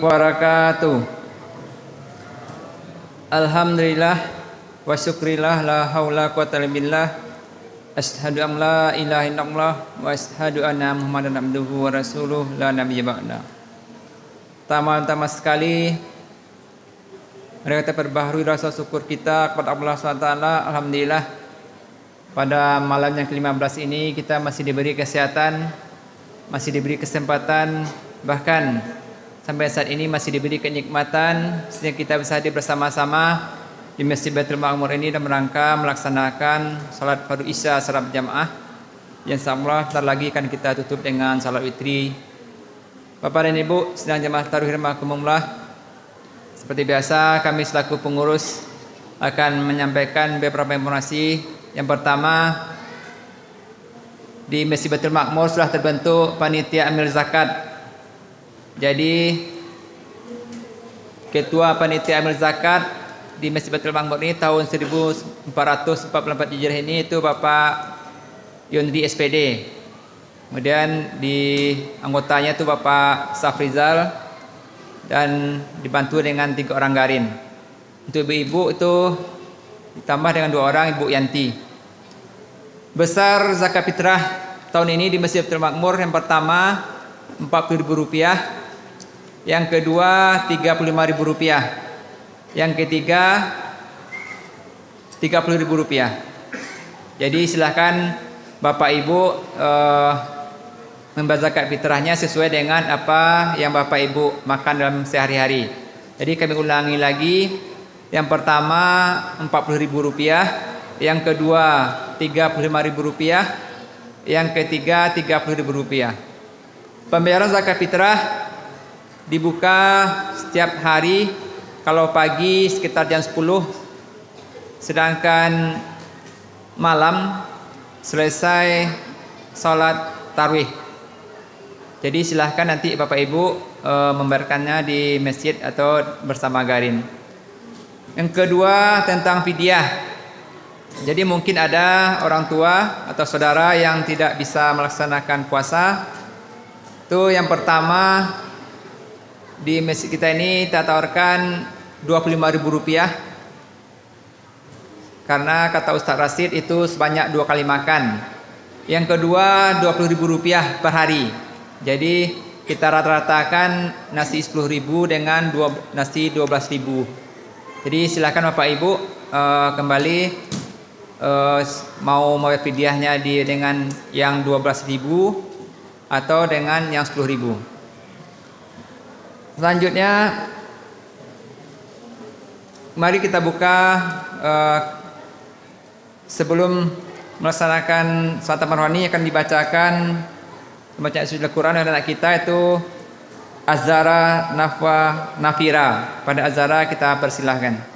wabarakatuh. Alhamdulillah wa syukrillah la haula quwata illa billah. Asyhadu an la ilaha illallah wa asyhadu anna Muhammadan abduhu wa rasuluh la nabiyya ba'da. Pertama sekali mari kita perbaharui rasa syukur kita kepada Allah SWT. Alhamdulillah pada malam yang ke-15 ini kita masih diberi kesehatan, masih diberi kesempatan, bahkan sampai saat ini masih diberi kenikmatan sehingga kita bisa hadir bersama-sama di Masjid Baitul Ma'mur ini dan merangka melaksanakan salat fardu Isya secara berjamaah yang insyaallah sebentar lagi akan kita tutup dengan salat witri. Bapak dan Ibu sedang jemaah tarawih rahimakumullah, seperti biasa kami selaku pengurus akan menyampaikan beberapa informasi. Yang pertama, di Masjid Baitul Ma'mur sudah terbentuk panitia amil zakat. Jadi ketua panitia amil zakat di Masjid Baitul Ma'mur ini tahun 1444 Hijriah ini itu Bapak Yondri SPD. Kemudian di anggotanya itu Bapak Safrizal dan dibantu dengan 3 orang garin. Untuk ibu-ibu itu ditambah dengan 2 orang, Ibu Yanti. Besar zakat fitrah tahun ini di Masjid Baitul Ma'mur yang pertama Rp40.000, yang kedua Rp35.000, yang ketiga Rp30.000. Jadi silahkan Bapak Ibu membayar zakat fitrahnya sesuai dengan apa yang Bapak Ibu makan dalam sehari-hari. Jadi kami ulangi lagi, yang pertama Rp40.000, yang kedua Rp35.000, yang ketiga Rp30.000. Pembayaran zakat fitrah dibuka setiap hari, kalau pagi sekitar jam 10, sedangkan malam selesai salat tarawih. Jadi silahkan nanti Bapak Ibu membayarkannya di masjid atau bersama garin. Yang kedua tentang fidyah. Jadi mungkin ada orang tua atau saudara yang tidak bisa melaksanakan puasa. Itu yang pertama, di masjid kita ini kita tawarkan Rp25.000, karena kata Ustaz Rasid itu sebanyak 2 kali makan. Yang kedua Rp20.000 per hari. Jadi kita rata-ratakan nasi 10.000 dengan nasi 12.000. Jadi silakan Bapak Ibu kembali mau fidyahnya dengan yang 12.000 atau dengan yang 10.000. Selanjutnya mari kita buka sebelum melaksanakan salat marwani akan dibacakan bacaan suci Al-Quran oleh anak kita, itu Azhara Nafwa Nafira. Pada Azhara kita persilahkan.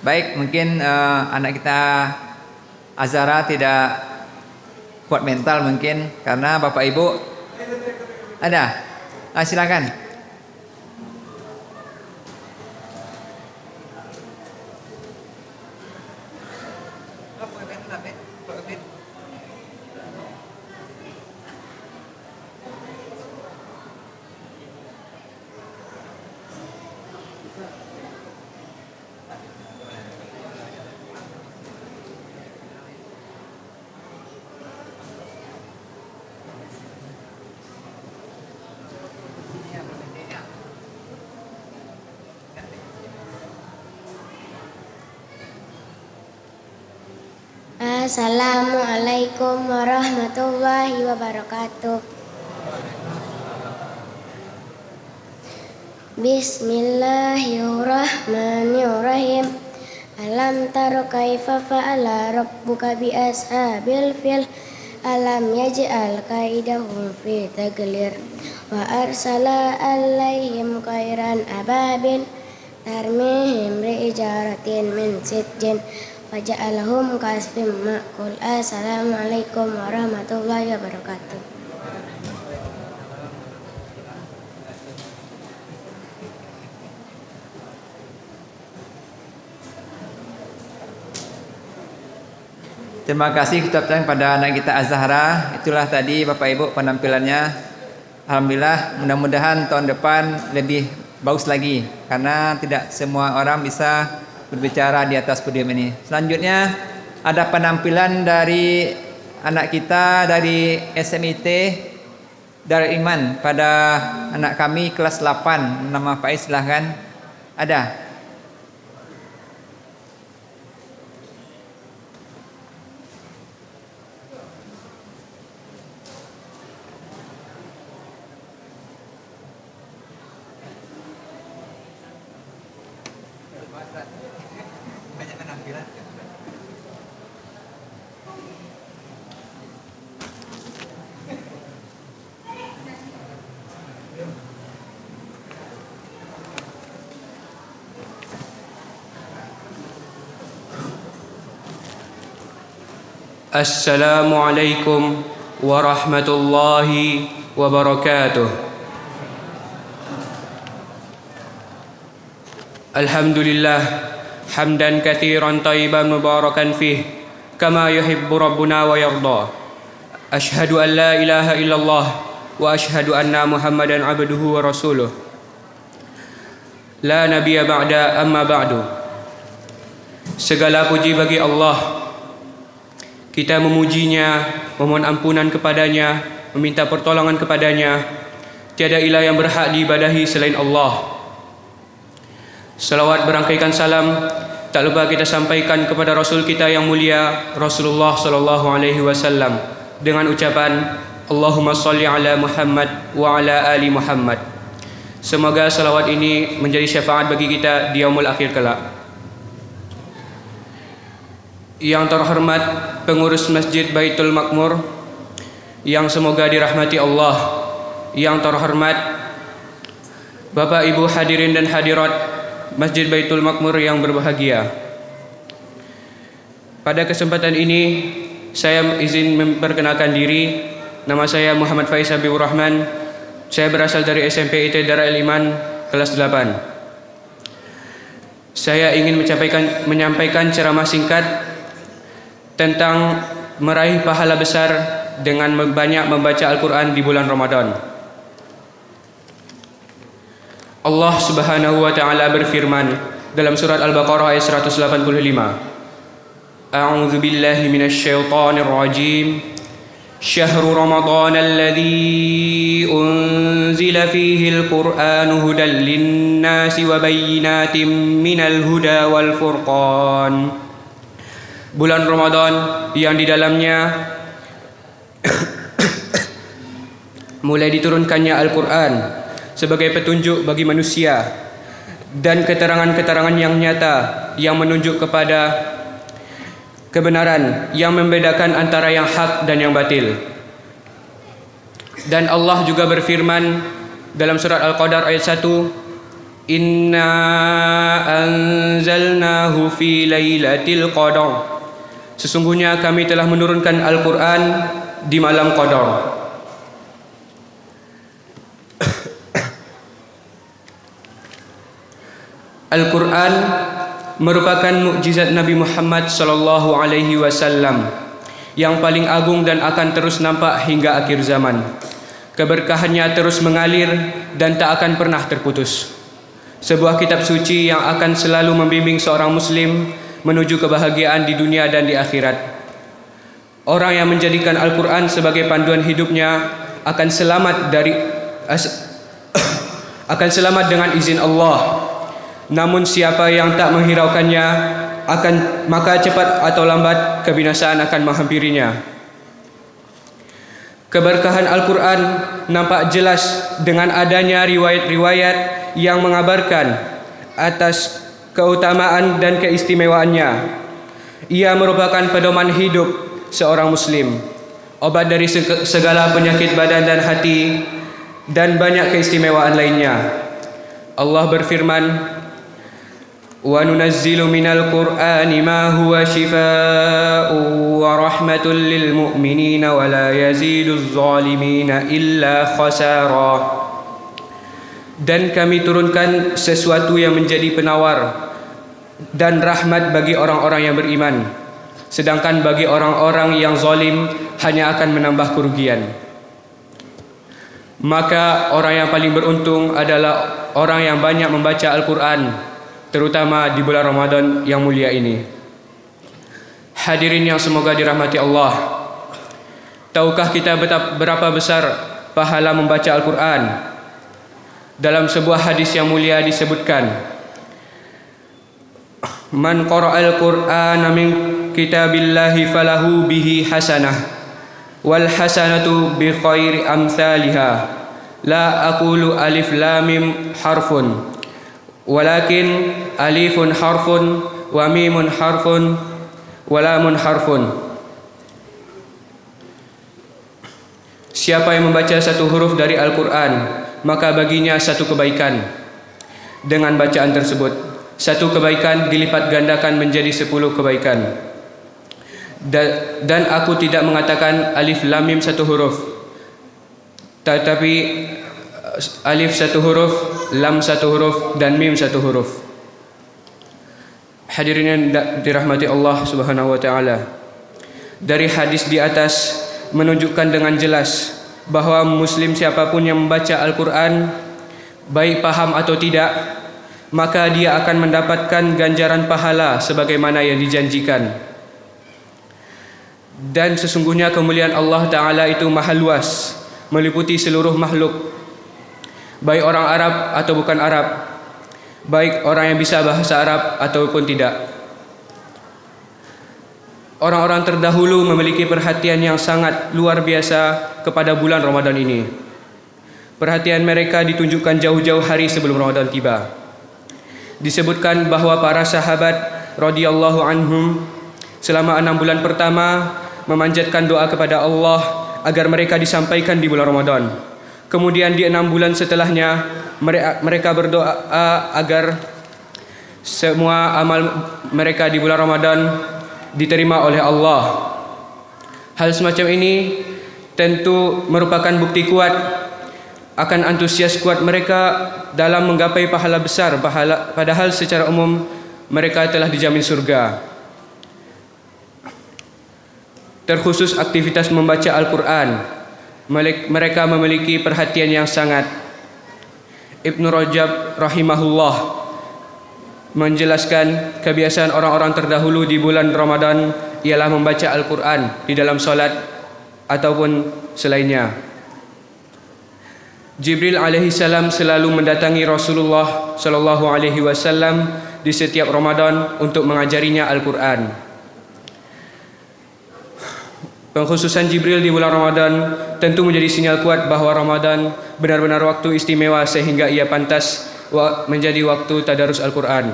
Baik, mungkin anak kita Azhara tidak kuat mental mungkin, karena Bapak Ibu ada. Silakan. Assalamualaikum warahmatullahi wabarakatuh. Bismillahirrahmanirrahim. Alam taro kaifa fa'ala rabbuka bi ashabil fil. Alam yaj'al kaidahum fi taglir. Wa arsala alaihim khairan ababil. Tarmihim bi'ijaratin min sijjin. Faja'alahum kasfim ma'kul. Assalamualaikum warahmatullahi wabarakatuh. Terima kasih kita ucapkan pada anak kita Az-Zahra. Itulah tadi Bapak Ibu penampilannya. Alhamdulillah, mudah-mudahan tahun depan lebih bagus lagi, karena tidak semua orang bisa berbicara di atas podium ini. Selanjutnya ada penampilan dari anak kita dari SMIT Darul Iman pada anak kami kelas 8. Nama Faiz, silahkan. Ada? Assalamualaikum warahmatullahi wabarakatuh. Alhamdulillah hamdan katsiran thayyiban mubarakan fih kama yuhibbu rabbuna wa yarda. Ashhadu an la ilaha illallah wa ashhadu anna Muhammadan abduhu wa rasuluh. La nabiyya ba'da, amma ba'du. Segala puji bagi Allah. Kita memujinya, memohon ampunan kepadanya, meminta pertolongan kepadanya. Tiada ilah yang berhak diibadahi selain Allah. Salawat berangkaikan salam tak lupa kita sampaikan kepada Rasul kita yang mulia, Rasulullah sallallahu alaihi wasallam, dengan ucapan Allahumma salli ala Muhammad wa ala ali Muhammad. Semoga salawat ini menjadi syafaat bagi kita di yaumul akhir kelak. Yang terhormat pengurus Masjid Baitul Makmur yang semoga dirahmati Allah, yang terhormat Bapak Ibu hadirin dan hadirat Masjid Baitul Makmur yang berbahagia. Pada kesempatan ini saya izin memperkenalkan diri. Nama saya Muhammad Faiz Habibur Rahman. Saya berasal dari SMP IT Darul Iman kelas 8. Saya ingin menyampaikan ceramah singkat tentang meraih pahala besar dengan banyak membaca Al-Quran di bulan Ramadan. Allah Subhanahu wa taala berfirman dalam surat Al-Baqarah ayat 185. A'udzu billahi minasyaitonir rajim. Syahrul Ramadan alladzi unzila fihi al-Qur'anu hudan lin-nasi wa bayyinatin minal huda wal furqan. Bulan Ramadan yang di dalamnya mulai diturunkannya Al-Quran sebagai petunjuk bagi manusia dan keterangan-keterangan yang nyata yang menunjuk kepada kebenaran, yang membedakan antara yang hak dan yang batil. Dan Allah juga berfirman dalam surat Al-Qadar ayat 1, Inna anzalnahu fi lailatul qadar. Sesungguhnya kami telah menurunkan Al-Quran di malam Qadar. Al-Quran merupakan mukjizat Nabi Muhammad sallallahu alaihi wasallam yang paling agung dan akan terus nampak hingga akhir zaman. Keberkahannya terus mengalir dan tak akan pernah terputus. Sebuah kitab suci yang akan selalu membimbing seorang muslim menuju kebahagiaan di dunia dan di akhirat. Orang yang menjadikan Al-Quran sebagai panduan hidupnya akan selamat dengan izin Allah. Namun siapa yang tak menghiraukannya maka cepat atau lambat kebinasaan akan menghampirinya. Keberkahan Al-Quran nampak jelas dengan adanya riwayat-riwayat yang mengabarkan atas keutamaan dan keistimewaannya. Ia merupakan pedoman hidup seorang muslim, obat dari segala penyakit badan dan hati, dan banyak keistimewaan lainnya. Allah berfirman, "Wa nunazzilu minal Qur'ani ma huwa shifaa'un wa rahmatun lil mu'minina wa la yaziduz zalimina illa khasara." Dan kami turunkan sesuatu yang menjadi penawar dan rahmat bagi orang-orang yang beriman, sedangkan bagi orang-orang yang zalim hanya akan menambah kerugian. Maka orang yang paling beruntung adalah orang yang banyak membaca Al-Quran, terutama di bulan Ramadan yang mulia ini. Hadirin yang semoga dirahmati Allah, tahukah kita berapa besar pahala membaca Al-Quran? Dalam sebuah hadis yang mulia disebutkan, "Man qara'al Qur'ana min kitabillahi falahu bihi hasanah wal hasanatu bi khairi amsalha. La aqulu alif lam mim harfun walakin alifun harfun wa mimun harfun wa lamun harfun." Siapa yang membaca satu huruf dari Al-Quran, maka baginya satu kebaikan dengan bacaan tersebut. Satu kebaikan dilipat gandakan menjadi 10 kebaikan. Dan aku tidak mengatakan alif lam mim satu huruf, tetapi alif satu huruf, lam satu huruf, dan mim satu huruf. Hadirin yang dirahmati Allah Subhanahu wa taala, dari hadis di atas menunjukkan dengan jelas bahwa muslim siapapun yang membaca Al-Quran, baik paham atau tidak, maka dia akan mendapatkan ganjaran pahala sebagaimana yang dijanjikan. Dan sesungguhnya kemuliaan Allah Ta'ala itu maha luas, meliputi seluruh makhluk, baik orang Arab atau bukan Arab, baik orang yang bisa bahasa Arab ataupun tidak. Orang-orang terdahulu memiliki perhatian yang sangat luar biasa kepada bulan Ramadan ini. Perhatian mereka ditunjukkan jauh-jauh hari sebelum Ramadan tiba. Disebutkan bahawa para sahabat radhiyallahu anhum selama 6 bulan pertama memanjatkan doa kepada Allah agar mereka disampaikan di bulan Ramadan. Kemudian di 6 bulan setelahnya mereka berdoa agar semua amal mereka di bulan Ramadan diterima oleh Allah. Hal semacam ini tentu merupakan bukti kuat akan antusias kuat mereka dalam menggapai pahala besar, padahal secara umum mereka telah dijamin surga. Terkhusus aktivitas membaca Al-Quran, mereka memiliki perhatian yang sangat. Ibnu Rajab rahimahullah menjelaskan kebiasaan orang-orang terdahulu di bulan Ramadan ialah membaca Al-Quran di dalam solat ataupun selainnya. Jibril alaihi salam selalu mendatangi Rasulullah sallallahu alaihi wasallam di setiap Ramadan untuk mengajarinya Al-Quran. Pengkhususan Jibril di bulan Ramadan tentu menjadi sinyal kuat bahawa Ramadan benar-benar waktu istimewa sehingga ia pantas menjadi waktu tadarus Al-Quran.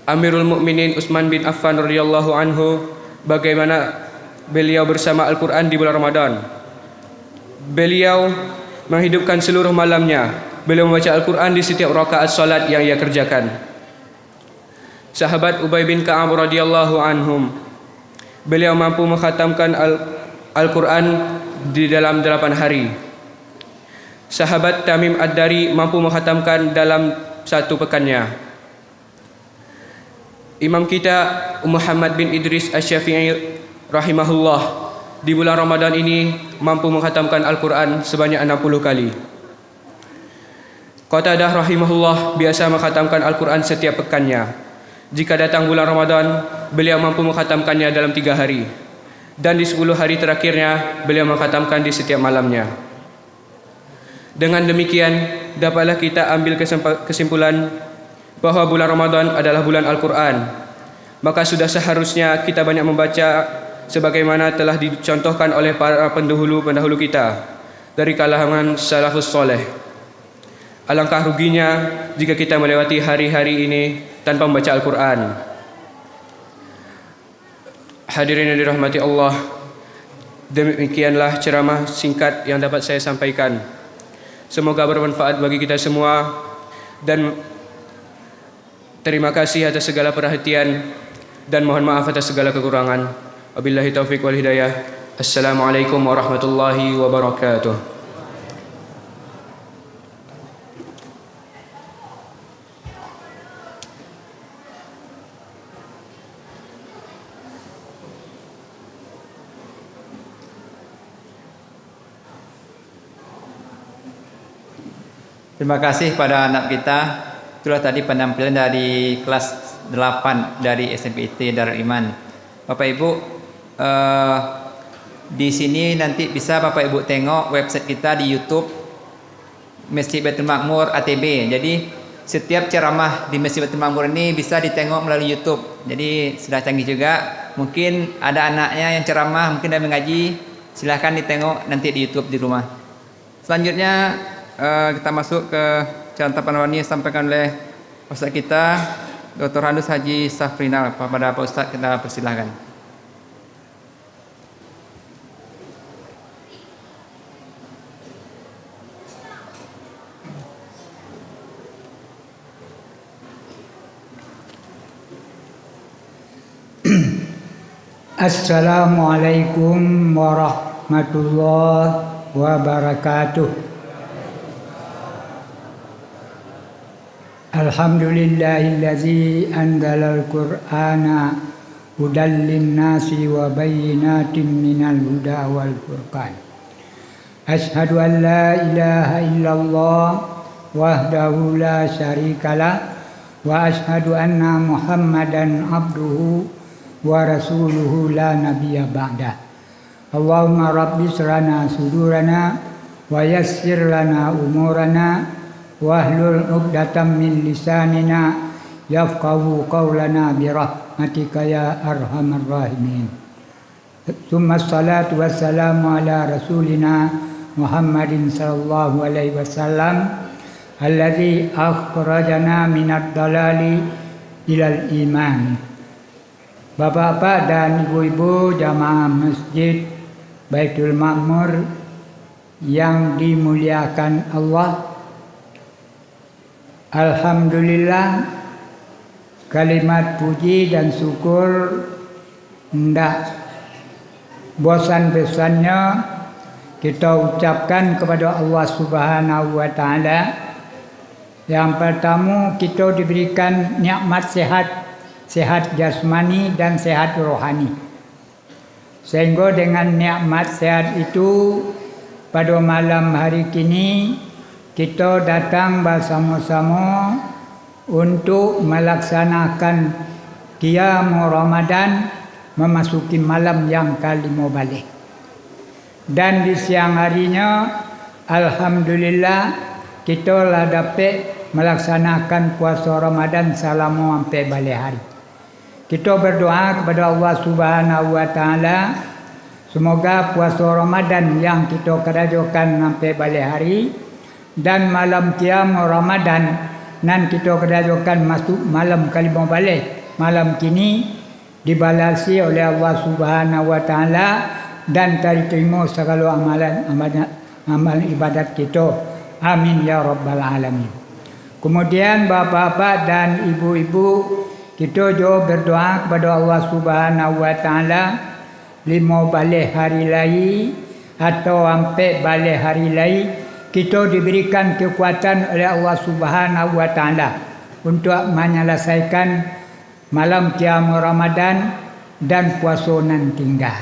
Amirul Mukminin Utsman bin Affan radhiyallahu anhu, bagaimana beliau bersama Al-Quran di bulan Ramadan. Beliau menghidupkan seluruh malamnya. Beliau membaca Al-Quran di setiap rakaat salat yang ia kerjakan. Sahabat Ubay bin Ka'ab radhiyallahu anhum, beliau mampu mengkhatamkan Al-Quran di dalam 8 hari. Sahabat Tamim Ad-Dari mampu mengkhatamkan dalam 1 pekannya. Imam kita Muhammad bin Idris Asy-Syafi'i rahimahullah di bulan Ramadan ini mampu mengkhatamkan Al-Quran sebanyak 60 kali. Qatadah rahimahullah biasa mengkhatamkan Al-Quran setiap pekannya. Jika datang bulan Ramadan, beliau mampu mengkhatamkannya dalam 3 hari. Dan di 10 hari terakhirnya, beliau mengkhatamkan di setiap malamnya. Dengan demikian, dapatlah kita ambil kesimpulan bahawa bulan Ramadan adalah bulan Al-Quran. Maka sudah seharusnya kita banyak membaca sebagaimana telah dicontohkan oleh para pendahulu kita dari kalangan salafus soleh. Alangkah ruginya jika kita melewati hari-hari ini tanpa membaca Al-Quran. Hadirin yang dirahmati Allah, demikianlah ceramah singkat yang dapat saya sampaikan. Semoga bermanfaat bagi kita semua, dan terima kasih atas segala perhatian dan mohon maaf atas segala kekurangan. Wabillahi taufiq wal hidayah. Assalamualaikum warahmatullahi wabarakatuh. Terima kasih pada anak kita. Itulah tadi penampilan dari kelas 8 dari SMPT Darul Iman. Bapak Ibu, di sini nanti bisa Bapak Ibu tengok website kita di YouTube Masjid Baitul Makmur ATB. Jadi setiap ceramah di Masjid Baitul Makmur ini bisa ditengok melalui YouTube. Jadi sudah canggih juga. Mungkin ada anaknya yang ceramah, mungkin ada mengaji, silahkan ditengok nanti di YouTube di rumah. Selanjutnya kita masuk ke cerita panwani yang disampaikan oleh Ustaz kita Dr. Handus Haji Safrinal. Kepada Pak Ustaz kita persilahkan. Assalamualaikum warahmatullahi wabarakatuh. Alhamdulillahillazi anzalal qur'ana hudan linnasi wa bayyinatin minal huda wal furqan. Asyhadu an la ilaha illallah wahdahu la syarikalah wa asyhadu anna Muhammadan abduhu wa rasuluhu la nabiyya ba'dah. Allahumma rabbi shrana sudurana wa yassir lana umurana wahlul 'uqdatam min lisanina yafqahu qawlana bi rahmatika ya arhamar rahimin. Tsumma salatu wassalamu ala rasulina Muhammadin sallallahu alaihi wasallam alladzi akhrajana minad dalali ilal iman. Bapak-bapak dan ibu-ibu jamaah Masjid Baitul Makmur yang dimuliakan Allah, alhamdulillah, kalimat puji dan syukur hendak bosan-bosannya kita ucapkan kepada Allah Subhanahu wa taala. Yang pertama, kita diberikan nikmat sehat jasmani dan sehat rohani. Sehingga dengan nikmat sehat itu pada malam hari kini kita datang bersama-sama untuk melaksanakan qiyam Ramadan memasuki malam yang ke-15. Dan di siang harinya alhamdulillah kita lah dapat melaksanakan puasa Ramadan selama sampai balik hari. Kita berdoa kepada Allah Subhanahu wa taala semoga puasa Ramadan yang kita kerjakan sampai balik hari dan malam qiyam Ramadan nan kita kerjakan masuk malam ke-15 malam kini dibalasi oleh Allah Subhanahu wa taala dan diterima segala amalan ibadat kita. Amin ya rabbal alamin. Kemudian bapak-bapak dan ibu-ibu, kita juga berdoa kepada Allah Subhanahu wa taala 5 balik hari lagi atau sampai balik hari lagi kita diberikan kekuatan oleh Allah Subhanahu wa taala untuk menyelesaikan malam qiyam Ramadan dan puasa nan tinggal.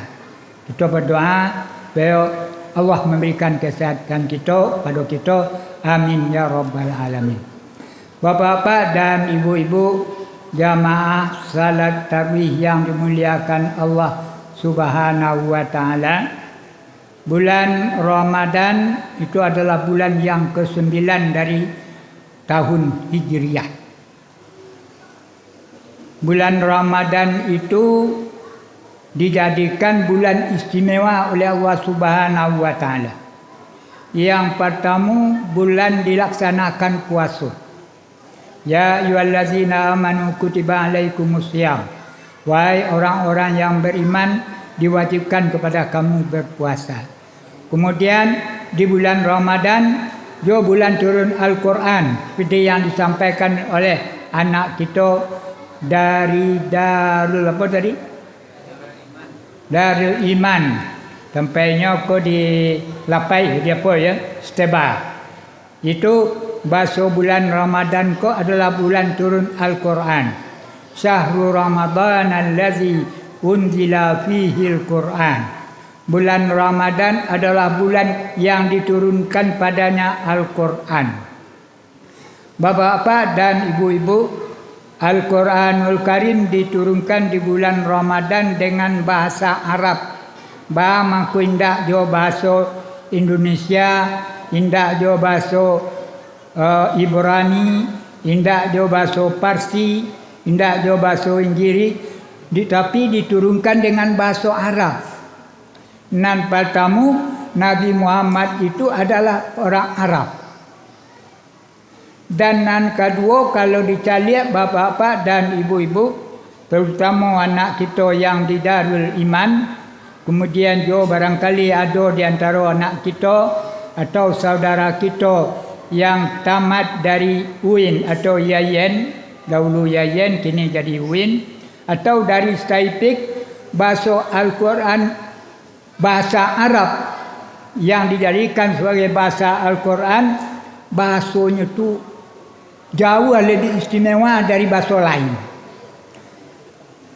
Kita berdoa supaya Allah memberikan kesehatan kita pada kita. Amin ya rabbal alamin. Bapak-bapak dan ibu-ibu jamaah salat tarawih yang dimuliakan Allah Subhanahu wa taala. Bulan Ramadan itu adalah bulan yang ke-9 dari tahun Hijriah. Bulan Ramadan itu dijadikan bulan istimewa oleh Allah Subhanahu wa taala. Yang pertama, bulan dilaksanakan puasa. Ya ayyuhallazina amanu kutiba alaikumusiyam. Wahai orang-orang yang beriman, diwajibkan kepada kamu berpuasa. Kemudian di bulan Ramadan, juga bulan turun Al-Quran, seperti yang disampaikan oleh anak kita dari Darul apa tadi? Darul Iman. Sampainya ko di Lapai dia apa ya? Steba. Itu bahasa bulan Ramadan ko adalah bulan turun Al-Quran. Syahrul Ramadan allazi unzila fihi Al-Quran. Bulan Ramadan adalah bulan yang diturunkan padanya Al-Quran. Bapak-bapak dan ibu-ibu, Al-Quranul Karim diturunkan di bulan Ramadan dengan bahasa Arab. Mangku indak jo bahasa Indonesia, indak jo bahasa Ibrani, indak jo bahasa Parsi, indak jo bahasa Inggris, tapi diturunkan dengan bahasa Arab. Nan pertama, Nabi Muhammad itu adalah orang Arab. Dan nan kedua, kalau dicaliak bapak-bapak dan ibu-ibu, terutama anak kita yang di Darul Iman, kemudian juga barangkali ada di antara anak kita atau saudara kita yang tamat dari UIN atau Yayen, dahulu Yayen kini jadi UIN, atau dari Staipik, bahasa Al-Quran, bahasa Arab yang dijadikan sebagai bahasa Al-Quran, bahasanya itu jauh lebih istimewa dari bahasa lain.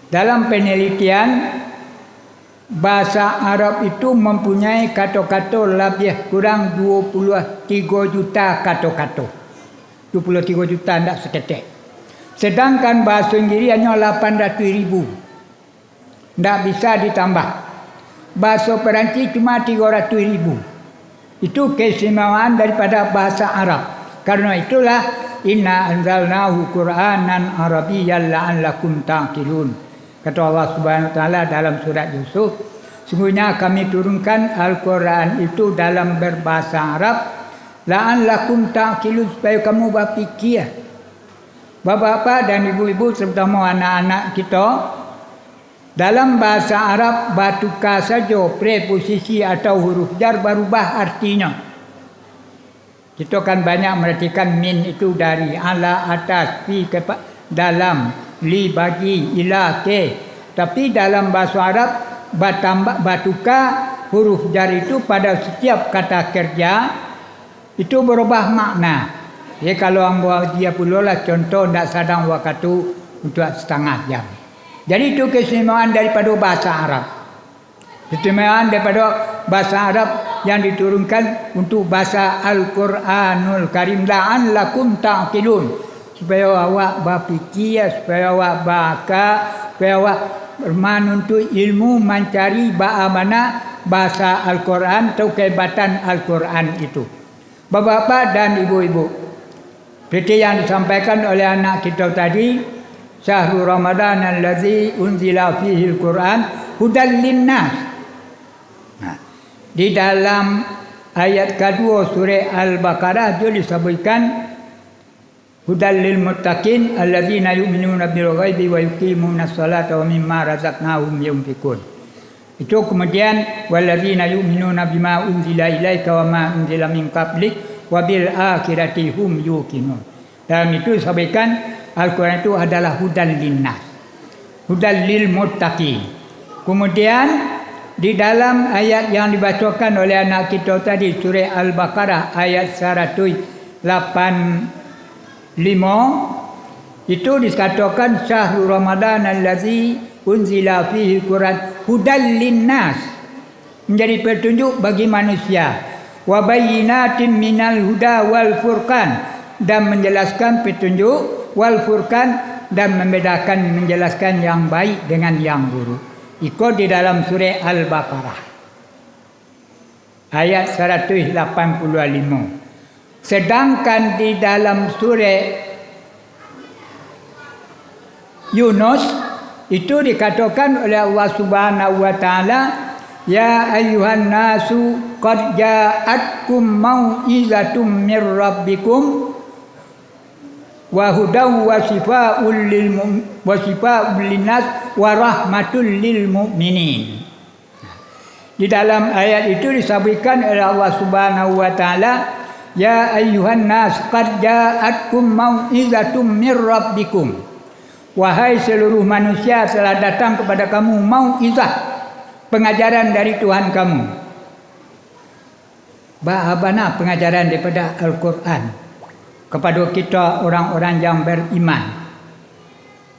Dalam penelitian, bahasa Arab itu mempunyai kata-kata lebih kurang 23 juta kata-kata. 23 juta tidak seketik. Sedangkan bahasa Inggris hanya 800.000. Tidak bisa ditambah. Bahasa Perancis cuma 300.000. Itu keistimewaan daripada bahasa Arab. Karena itulah inna anzalnahu Qur'anan Arabiyyan la'allakum ta'qilun. Kata Allah Subhanahu wa taala dalam surat Yusuf, sungguhnya kami turunkan Al-Quran itu dalam berbahasa Arab, la'allakum ta'qilun, supaya kamu berfikir. Bapak-bapak dan ibu-ibu terutama anak-anak kita, dalam bahasa Arab batuka saja preposisi atau huruf jar berubah artinya. Kita kan banyak merhatikan min itu dari ala, atas, fi, dalam, li, bagi, ila, ke. Tapi dalam bahasa Arab batuka huruf jar itu pada setiap kata kerja itu berubah makna. Ya kalau ambo dia pula lah contoh ndak sadang waktu untuk setengah jam. Jadi itu keistimewaan daripada bahasa Arab. Keistimewaan daripada bahasa Arab yang diturunkan untuk bahasa Al-Quranul Karim, la'allakum ta'qilun. Supaya awak berfikir, supaya awak baka, supaya awak menuntut ilmu mencari bagaimana bahasa Al-Quran atau kehebatan Al-Quran itu. Bapak-bapak dan ibu-ibu, seperti yang disampaikan oleh anak kita tadi, Syahrul Ramadan allazi unzila fihi Al-Quran hudal linnas. Nah, di dalam ayat kedua surah Al-Baqarah itu disebutkan hudal lil muttaqin alladzina yu'minuna bil ghaibi wa yuqimuna sholata wa mimma razaqnahum yunfiqun. Itu kemudian walladzina yu'minuna bima unzila ilaika wa ma unzila min qablik wa bil akhirati hum yuqinun. Dalam itu sampaikan Al-Quran itu adalah hudal linnas, hudal lil muttaqin. Kemudian di dalam ayat yang dibacakan oleh anak kita tadi surah Al-Baqarah ayat 185 itu dikatakan Syahrul Ramadan allazi unzila fihi Quran hudal linnas, menjadi petunjuk bagi manusia, wa bayyinatin minal huda wal furqan, dan menjelaskan petunjuk, wal furqan, dan membedakan, menjelaskan yang baik dengan yang buruk. Ikut di dalam surah Al-Baqarah ayat 185. Sedangkan di dalam surah Yunus itu dikatakan oleh Allah Subhanahu wa taala, ya ayyuhan nasu qad ja'atkum mau'izatum mir rabbikum wa hudaw wa shifaa'ul linnas wa rahmatul lil mu'minin. Di dalam ayat itu disebutkan oleh Allah Subhanahu wa taala, ya ayyuhan nas qad ja'atkum mau'izatum mir rabbikum. Wahai seluruh manusia, telah datang kepada kamu mau'izah, pengajaran dari Tuhan kamu. Bagaimana pengajaran daripada Al-Quran kepada kita orang-orang yang beriman?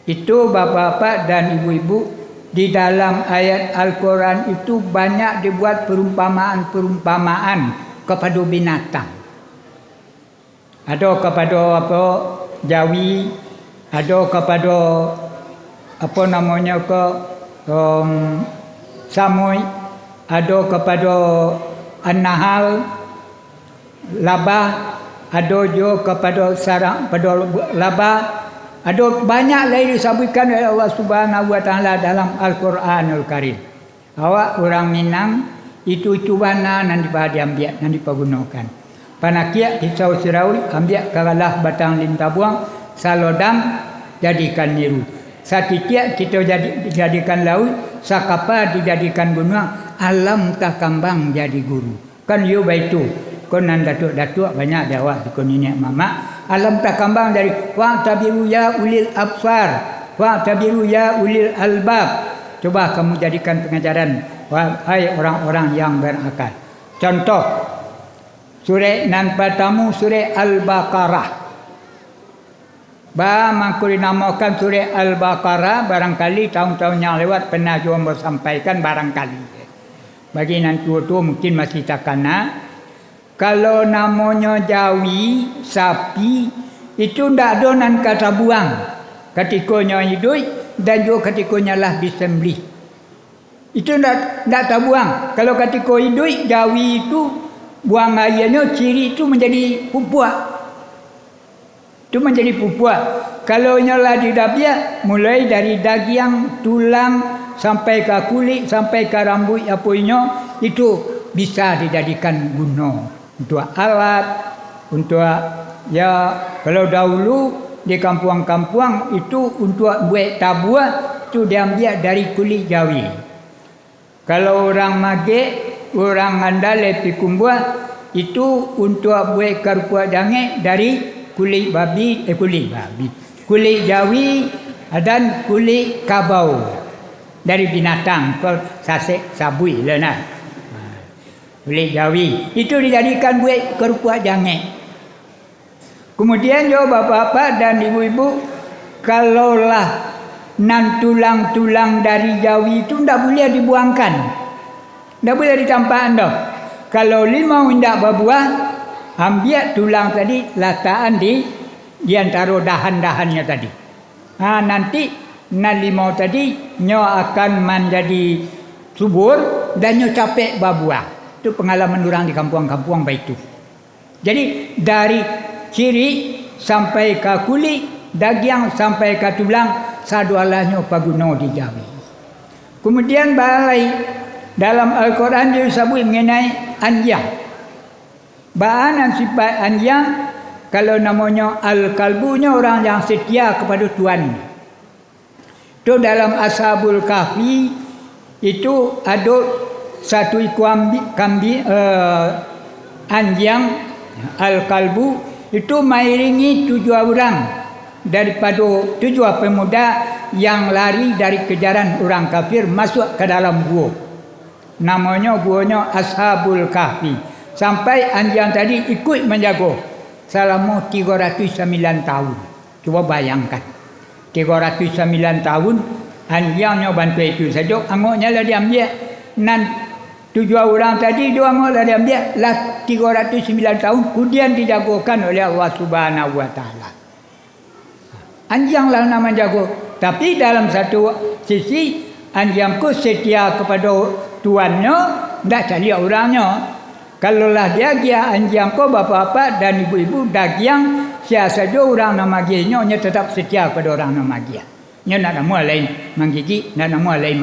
Itu bapa-bapa dan ibu-ibu, di dalam ayat Al-Quran itu banyak dibuat perumpamaan-perumpamaan kepada binatang. Ada kepada apa, jawi, ada kepada apa namanya ke samui, ada kepada an-nahal, labah, ada juga kepada sarang pada labah. Ada banyak lagi disebutkan oleh Allah Subhanahu wa taala dalam Al-Quranul Karim. Awak orang Minang itu cubana nanti diambil, nanti digunakan. Panakia kisau siraui ambil karalah batang lintah buang, salodam jadikan niru. Satitia kita jadikan laut, sakapa dijadikan gunung, alam tak kambang jadi guru. Kan you baitu. Konan datuk-datuk banyak jawab di nenek mama. Alam tak kambang dari wa tabiru ya ulil absar, wa tabiru ya ulil albab. Coba kamu jadikan pengajaran wahai orang-orang yang berakal. Contoh surah nan pertama surah Al-Baqarah. Mangku dinamakan surah Al-Baqarah, barangkali tahun-tahun yang lewat pernah juga sampaikan barangkali. Bagi nan tua-tua mungkin masih tak kena. Kalau namanya jawi, sapi, itu tidak ada nan kata buang. Ketikanya hidup dan juga ketikanya lah disembelih. Itu tidak terbuang. Kalau ketika hidup, jawi itu buang airnya, ciri itu menjadi pupuak. Itu menjadi pupuak. Kalau nyolah di dapia, mulai dari daging, tulang, sampai ke kulit, sampai ke rambut apunya, itu bisa dijadikan guna. Untuk alat, untuk ya kalau dahulu di kampung-kampung itu untuk buat tabua itu diambil dari kulit jawi. Kalau orang Magek, orang Mandal Pikumbua itu untuk buat kerupuk jange dari kulit babi, kulit jawi dan kulit kabau dari binatang, sasek sabui lenah. Kulit jawi itu dijadikan buat kerupuk jange. Kemudian juga bapak-bapak dan ibu-ibu, kalaulah nan tulang-tulang dari jawi itu tidak boleh dibuangkan, tidak boleh ditampakkan dah. Kalau limau tidak berbuah, ambil tulang tadi letakkan di antara dahan-dahannya tadi. Nanti nan limau tadi nyo akan menjadi subur dan nyo capek berbuah. Itu pengalaman orang di kampung-kampung baik itu. Jadi dari ciri sampai ke kulit, daging sampai ke tulang, sadualahnya paguna di jawi. Kemudian balai dalam Al-Quran disebut mengenai anjang. Bahan sifat anjang, kalau namanya al-kalbunya orang yang setia kepada Tuhan. Itu dalam Ashabul Kahfi itu ada satu ekor anjing al-kalbu itu mengiringi 7 orang daripada 7 pemuda yang lari dari kejaran orang kafir masuk ke dalam gua. Namanya guanya Ashabul Kahfi. Sampai anjing tadi ikut menjaga selama 309 tahun. Cuba bayangkan. 309 tahun anjingnya bantu itu saja, angoknya lah diambil. Nan 7 orang tadi, 2 angok lah diambil lah 309 tahun kemudian dijagakan oleh Allah Subhanahu wa taala. Anjing lah nama jago. Tapi dalam satu sisi anjingku setia kepada tuannya, tidak cari orangnya. Kalaulah dia anjingku bapak-bapak dan ibu-ibu daging, siapa saja orang nama dia tetap setia kepada orang nama dia. Nya nak nama lain menggigit, nak nama lain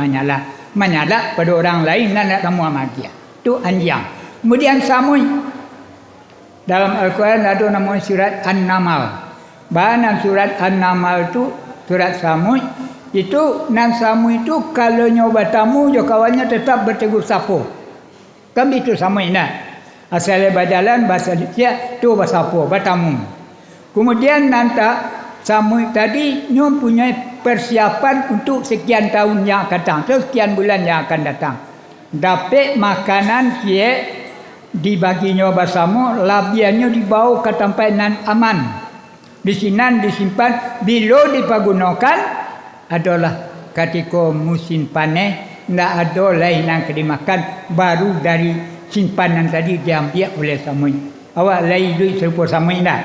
menyala pada orang lain, nak nama dia. Itu anjing. Kemudian samui. Dalam Al-Quran ada nama surat An-Namal. Bahan surat An-Namal tu surat samui. Itu nan samui itu kalau nyoba tamu jo kawannya tetap bertegur sapa. Kan itu samui nak. Asalnya berjalan bahasa dia tu bahasa apa bertamu. Kemudian nanti samui tadi nyo punya persiapan untuk sekian tahun yang akan datang, sekian bulan yang akan datang. Dapat makanan kia dibaginya bersama, labiannya dibawa ke tempat nan aman. Di sini disimpan, bila dipergunakan adalah ketika musim panen, tidak ada lain yang dimakan baru dari simpanan tadi diambil oleh samui. Awak lain duit serupa samui tak?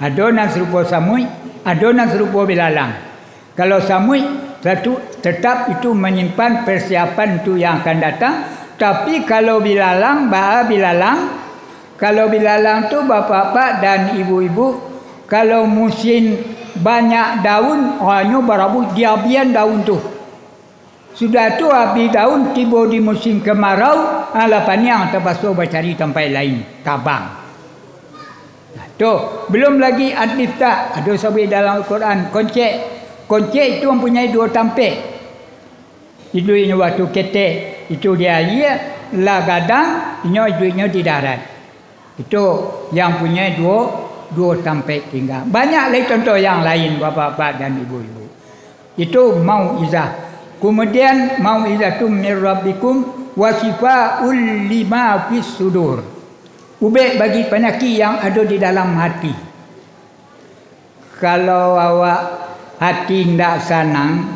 Ada yang serupa samui, ada yang serupa bilalang. Kalau samui satu tetap itu menyimpan persiapan itu yang akan datang. Tapi kalau bilalang, kalau bilalang tu bapak-bapak dan ibu-ibu, kalau musim banyak daun, hanya berabu diabian daun tu. Sudah tu habis daun, tiba di musim kemarau, alapan yang terbasuh bercari tempat lain, tabang. Tu, belum lagi ad-difta, ada sebut dalam Al-Quran, koncek. Koncek itu mempunyai dua tampik. Hidupnya waktu ketek, itu dia lah gadang, hidupnya di darat. Itu yang punya dua tampik tinggal. Banyak lagi contoh yang lain bapak-bapak dan ibu-ibu. Itu mau'izah. Kemudian mau'izatum mir rabbikum wa shifaa'ul lima fis sudur. Ubek bagi penyakit yang ada di dalam hati. Kalau awak hati tidak senang,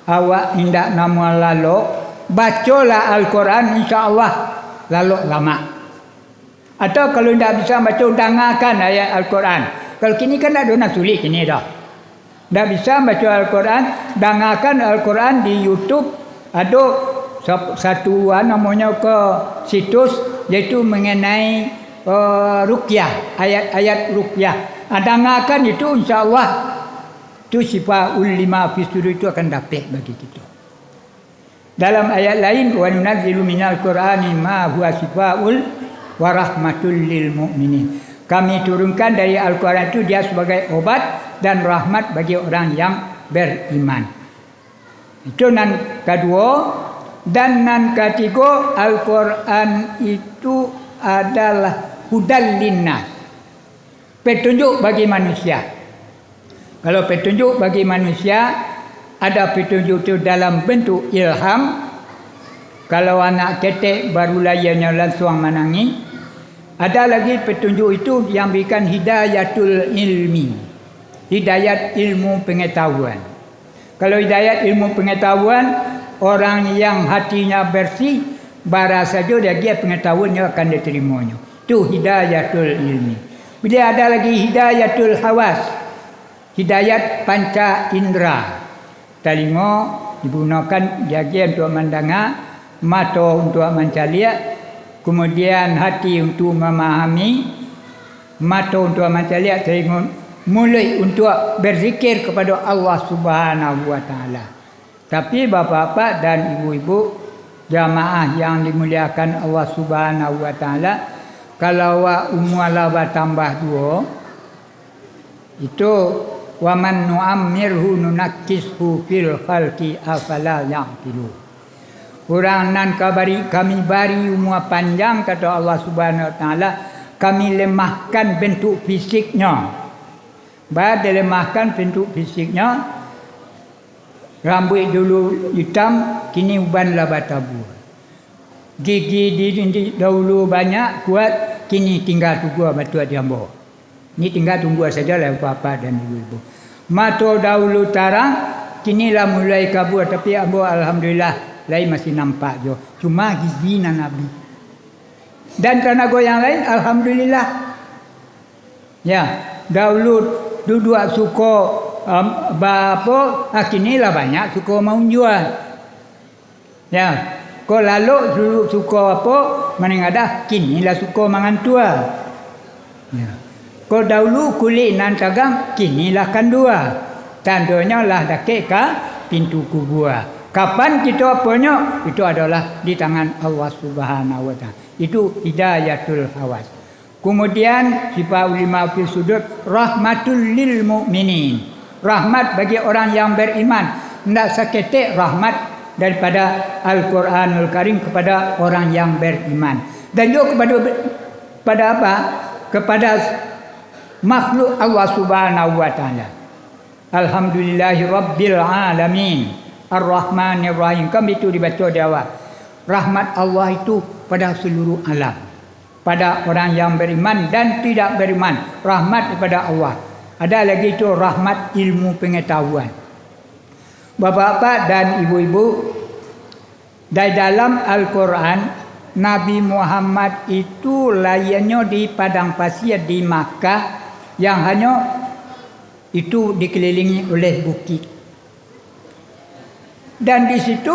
awak tidak nama lalu, bacalah Al-Quran, insya-Allah lalu lama. Atau kalau tidak bisa baca, dengarkan ayat Al-Quran. Kalau kini kan ada nak sulit kini dah. Tidak bisa baca Al-Quran, dengarkan Al-Quran di YouTube. Ada satu namanya ke situs, yaitu mengenai ruqyah, ayat-ayat ruqyah. Dengarkan itu, insya-Allah itu syifaa'ul lima fi sudur, itu akan dapat bagi kita. Dalam ayat lain, wa nunazzilu minal qur'ani ma huwa syifaa'ul wa rahmatul lil mu'minin. Kami turunkan dari Al-Quran itu dia sebagai obat dan rahmat bagi orang yang beriman. Itu nan kedua. Dan nan ketiga, Al-Quran itu adalah hudal linnas, petunjuk bagi manusia. Kalau petunjuk bagi manusia, ada petunjuk itu dalam bentuk ilham. Kalau anak ketek baru layarnya langsung menangis. Ada lagi petunjuk itu yang berikan hidayatul ilmi, hidayat ilmu pengetahuan. Kalau hidayat ilmu pengetahuan, orang yang hatinya bersih, bara saja dia pengetahuannya akan diterimanya. Itu hidayatul ilmi. Bila ada lagi hidayatul hawas, hidayat panca indera. Telinga digunakan dia untuk mendengar, mata untuk mencaliak, kemudian hati untuk memahami, mata untuk mencaliak, telinga mulut untuk berzikir kepada Allah Subhanahu wa taala. Tapi bapak-bapak dan ibu-ibu jamaah yang dimuliakan Allah Subhanahu wa taala, kalau umur tambah 2, itu wa man nu'ammirhu nunakkishu fil khalqi afala ya'qilu. Orang nan kami bari umur panjang, kata Allah Subhanahu wa taala, kami lemahkan bentuk fisiknya. Baada lemahkan bentuk fisiknya, rambut dulu hitam, kini ubanlah batabur. Gigi dahulu banyak kuat, kini tinggal tunggu batu diambo. Ini tinggal tunggu sajalah bapa dan ibu-ibu. Mata dahulu tarang, kinilah mulai kabur, tapi ambo alhamdulillah lain masih nampak jo. Cuma gigi Nabi. Dan tenaga yang lain alhamdulillah. Ya, dahulu duduk suka bapa, kinilah banyak suka mau jual. Ya, kau lalu dulu suka apa, menengadah kinilah suka mangan tua. Ya. Kau dahulu kulit nan tagang, kinilah kan dua. Tandanya lah dakik ka pintu kubur. Kapan kita punya? Itu adalah di tangan Allah Subhanahu wa taala. Itu hidayatul hawas. Kemudian sifat ulama fil sudud rahmatul lil mukminin. Rahmat bagi orang yang beriman. Tidak seketik rahmat daripada Al-Quranul Karim kepada orang yang beriman. Dan juga kepada apa? Kepada makhluk Allah Subhanahu wa taala. Alhamdulillahi rabbil alamin. Ar-Rahmanir Rahim. Kami itu dibaca di awal. Rahmat Allah itu pada seluruh alam. Pada orang yang beriman dan tidak beriman. Rahmat kepada Allah. Ada lagi itu rahmat ilmu pengetahuan. Bapak-bapak dan ibu-ibu, dari dalam Al-Quran, Nabi Muhammad itu lahirnya di padang pasir di Makkah yang hanya itu dikelilingi oleh bukit. Dan di situ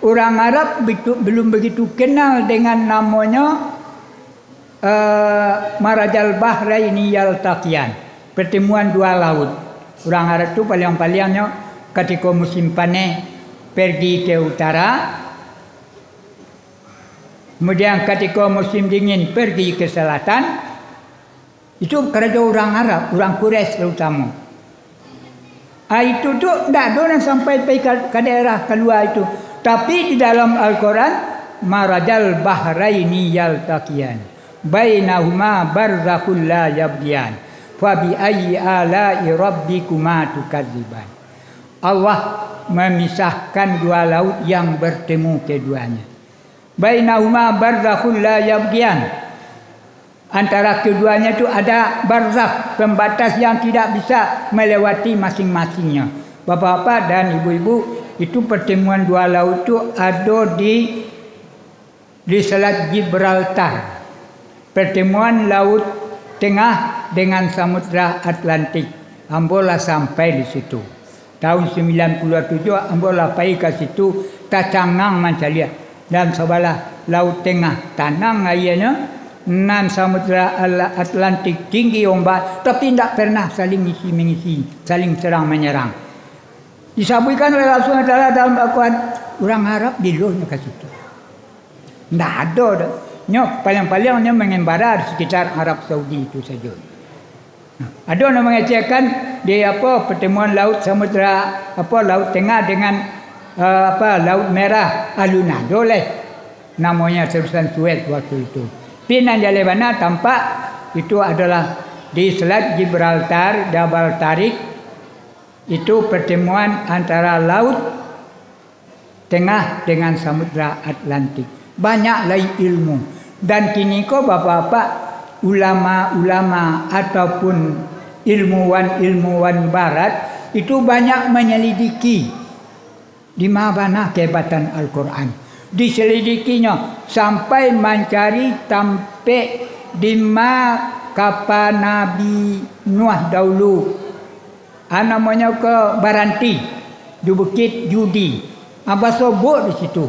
orang Arab belum begitu kenal dengan namanya Marajal Bahraini Yaltaqiyan, pertemuan dua laut. Orang Arab itu paling-palingnya ketika musim panen pergi ke utara, kemudian ketika musim dingin pergi ke selatan. Itu kerja orang Arab, orang Quraisy terutama. Itu tu tidak ada yang sampai ke daerah keluar itu. Tapi di dalam Al-Quran, Marajal Bahraini Yaltaqiyan, bainahuma barzakhul la yabghiyan, fa bi ayyi ala'i rabbikuma tukadziban. Allah memisahkan dua laut yang bertemu keduanya. Bainahuma barzakhul la yabghiyan. Antara keduanya itu ada barzakh, pembatas yang tidak bisa melewati masing-masingnya. Bapak-bapak dan ibu-ibu, itu pertemuan dua laut itu ada di Selat Gibraltar. Pertemuan laut tengah dengan Samudra Atlantik. Ambola sampai di situ. Tahun 97 Ambola pergi ke situ, tacangang mancalia. Dan sebelah laut tengah tanang airnya. Nan Samudra Atlantik tinggi ombak, tapi tidak pernah saling isi-mengisi, saling serang menyerang. Disabutkan oleh Rasulullah SAW dalam Al-Quran, orang Arab diluhnya ke situ. Tidak ada. Paling-palingnya mengembara di sekitar Arab Saudi itu saja. Ada yang mengatakan di pertemuan laut Samudra laut tengah dengan laut merah aluna doleh, namanya terusan Suez waktu itu. Pinan Jalebana tampak itu adalah di Selat Gibraltar, Jabal Tariq. Itu pertemuan antara laut tengah dengan Samudra Atlantik. Banyak lagi ilmu. Dan kini ko bapak-bapak, ulama-ulama ataupun ilmuwan-ilmuwan barat itu banyak menyelidiki di mana kehebatan Al-Quran. Diselidikinya sampai mencari sampai di kapal Nabi Nuh dahulu. Namanya ke Baranti di Bukit Judi. Apa sobok di situ.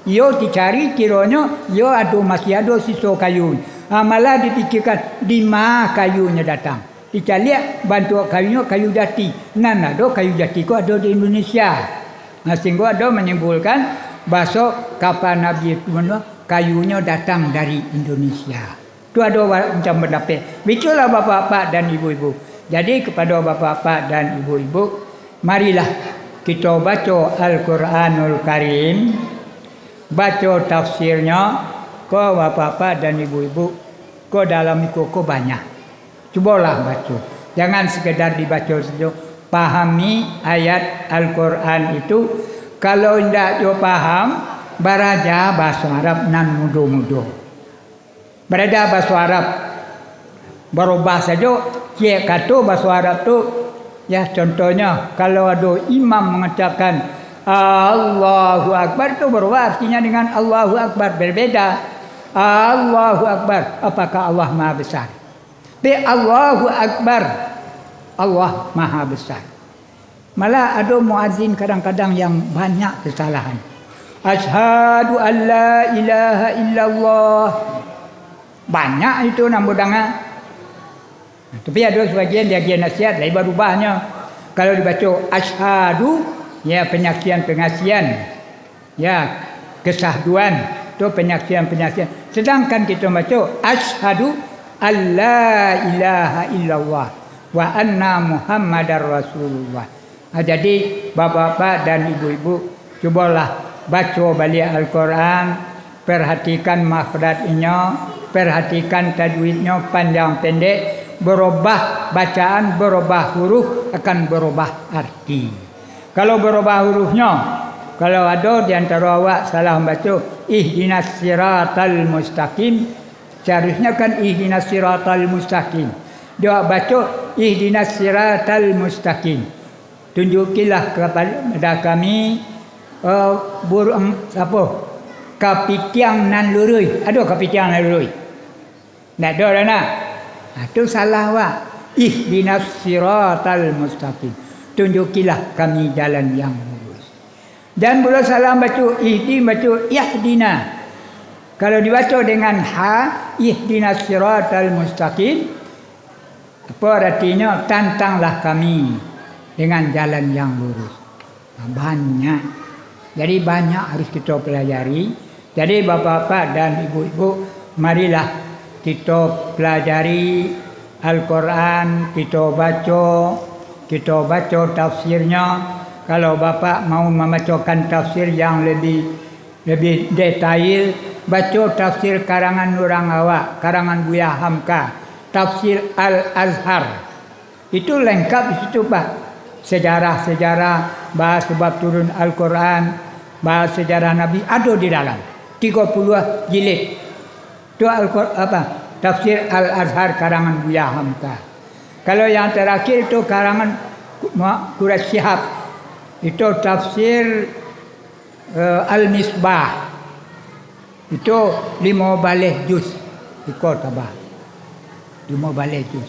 Yo dicari kiranya yo masih ada sisa kayu. Malah dipikirkan di mana kayunya datang. Dicari bantu kayunya kayu jati. Ada kayu jati kok ada di Indonesia. Sehingga ada menyimpulkan bahasa kapal Nabi Nuh kayunya datang dari Indonesia. Itu ada macam pendapat. Begitulah bapak-bapak dan ibu-ibu. Jadi kepada bapak-bapak dan ibu-ibu, marilah kita baca Al-Quranul Karim, baca tafsirnya, ko bapak-bapak dan ibu-ibu, ko dalam itu ko banyak. Cubalah baca. Jangan sekedar dibaca saja. Pahami ayat Al-Quran itu. Kalau tidak yo paham, beraja bahasa Arab nan mudo-mudo. Berada bahasa Arab, berubah saja. Dia kata bahasa Arab tu, ya contohnya kalau ada imam mengatakan Allahu Akbar, itu berubah artinya dengan Allahu Akbar berbeda. Allahu Akbar, apakah Allah Maha Besar? Allahu Akbar, Allah Maha Besar. Malah ada muazzin kadang-kadang yang banyak kesalahan. Asyhadu an la ilaha illallah. Banyak itu nambah dangan. Tapi ada sebagian dia nasihat lain berubahnya. Kalau dibaca asyhadu, ya penyaksian-pengaksian. Ya, kesahduan itu penyaksian-penyaksian. Sedangkan kita baca asyhadu alla ilaha illallah wa anna muhammadar rasulullah. Jadi bapak-bapak dan ibu-ibu, cubalah baca balik Al-Quran, perhatikan makhrajnya, perhatikan tajwidnya panjang pendek, berubah bacaan, berubah huruf, akan berubah arti. Kalau berubah hurufnya, kalau ada di antara awak salah membaca ihdinas siratal mustaqim, seharusnya kan ihdinas siratal mustaqim. Dia baca ihdinas siratal mustaqim. Tunjukilah kepada kami burung apa? Kapitiang nan lurui. Ada kapitiang nan lurui. Tak ada dah nak. Itu salah awak. Ihdinas siratal mustaqim. Tunjukilah kami jalan yang lurus. Dan bila salah baca ihdi, baca yahdina. Kalau dibaca dengan ha, ihdinas siratal mustaqim, apa artinya? Tantanglah kami dengan jalan yang lurus. Banyak. Jadi banyak harus kita pelajari. Jadi bapak-bapak dan ibu-ibu, marilah kita pelajari Al-Quran, kita baca tafsirnya. Kalau bapak mau membacakan tafsir yang lebih detail, baca tafsir karangan Nurang Awak, karangan Buya Hamka, tafsir Al-Azhar. Itu lengkap di situ, Pak. Sejarah-sejarah, bahas sebab turun Al-Quran, bahas sejarah Nabi ada di dalam. 30 jilid. Itu tafsir Al-Azhar karangan Buya Hamka. Kalau yang terakhir itu karangan Quraisy Shihab. Itu tafsir Al-Misbah. Itu 15 juz. Ikut tabah. 15 juz.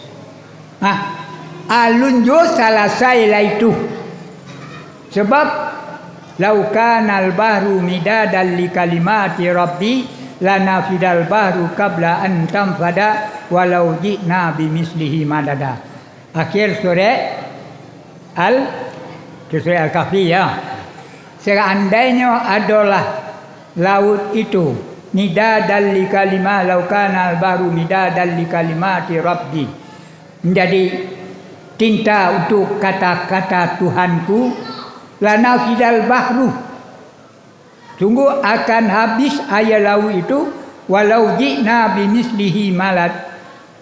Alun juz selesai lah itu. Sebab laukanal bahru midadan li kalimati rabbi lanafidal bahru qabla an tanfada walau ji'na bimislihi madada. Akhir surah Al-Kahfi ya. Seandainya adalah laut itu midadan li kalimah laukanal bahru midadan li kalimati rabbi, menjadi tinta untuk kata-kata Tuhanku, lanafidal bahru, sungguh akan habis air laut itu, walau ji'na bimislihi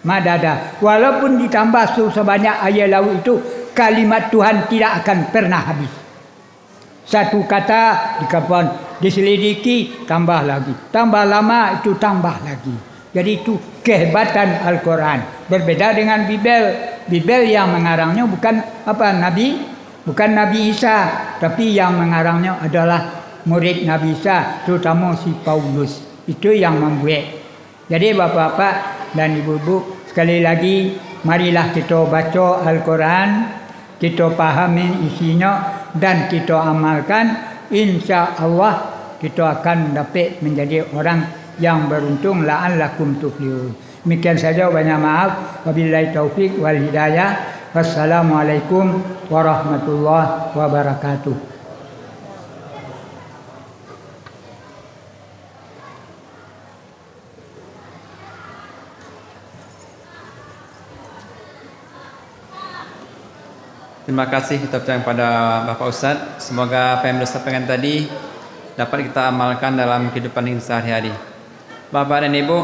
madada, walaupun ditambah sebanyak air laut itu, kalimat Tuhan tidak akan pernah habis. Satu kata diselidiki, tambah lagi, tambah lama itu tambah lagi. Jadi itu kehebatan Al-Quran. Berbeda dengan Bibel yang mengarangnya bukan bukan Nabi Isa, tapi yang mengarangnya adalah murid Nabi Isa, terutama si Paulus. Itu yang membuat. Jadi bapak-bapak dan ibu-ibu, sekali lagi marilah kita baca Al-Quran, kita pahami isinya dan kita amalkan. Insya Allah kita akan dapat menjadi orang yang beruntung, la'allakum tuflihun. Demikian saja, banyak maaf. Wabillahi taufik wal hidayah. Wassalamualaikum warahmatullahi wabarakatuh. Terima kasih kita ucapkan kepada Bapak Ustadz. Semoga apa yang disampaikan tadi dapat kita amalkan dalam kehidupan kita sehari-hari. Bapak dan Ibu,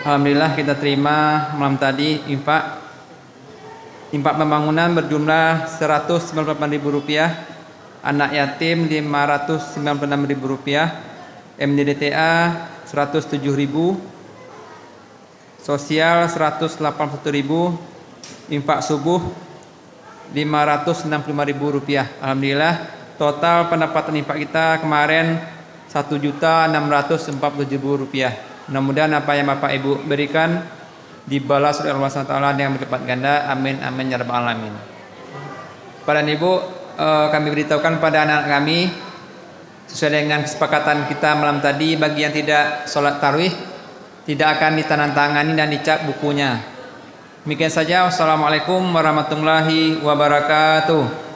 alhamdulillah kita terima malam tadi infak pembangunan berjumlah Rp198.000, anak yatim Rp596.000, MDDTA Rp107.000, sosial Rp181.000, infak subuh Rp565.000. Alhamdulillah total pendapatan infak kita kemarin Rp1.647.000. Mudah-mudahan apa yang Bapak Ibu berikan dibalas oleh Allah SWT dengan berlipat ganda. Amin amin ya rabbal alamin. Para Ibu, kami beritahukan pada anak-anak kami sesuai dengan kesepakatan kita malam tadi, bagi yang tidak sholat tarawih tidak akan ditandatangani dan dicap bukunya. Demikian saja. Wassalamualaikum warahmatullahi wabarakatuh.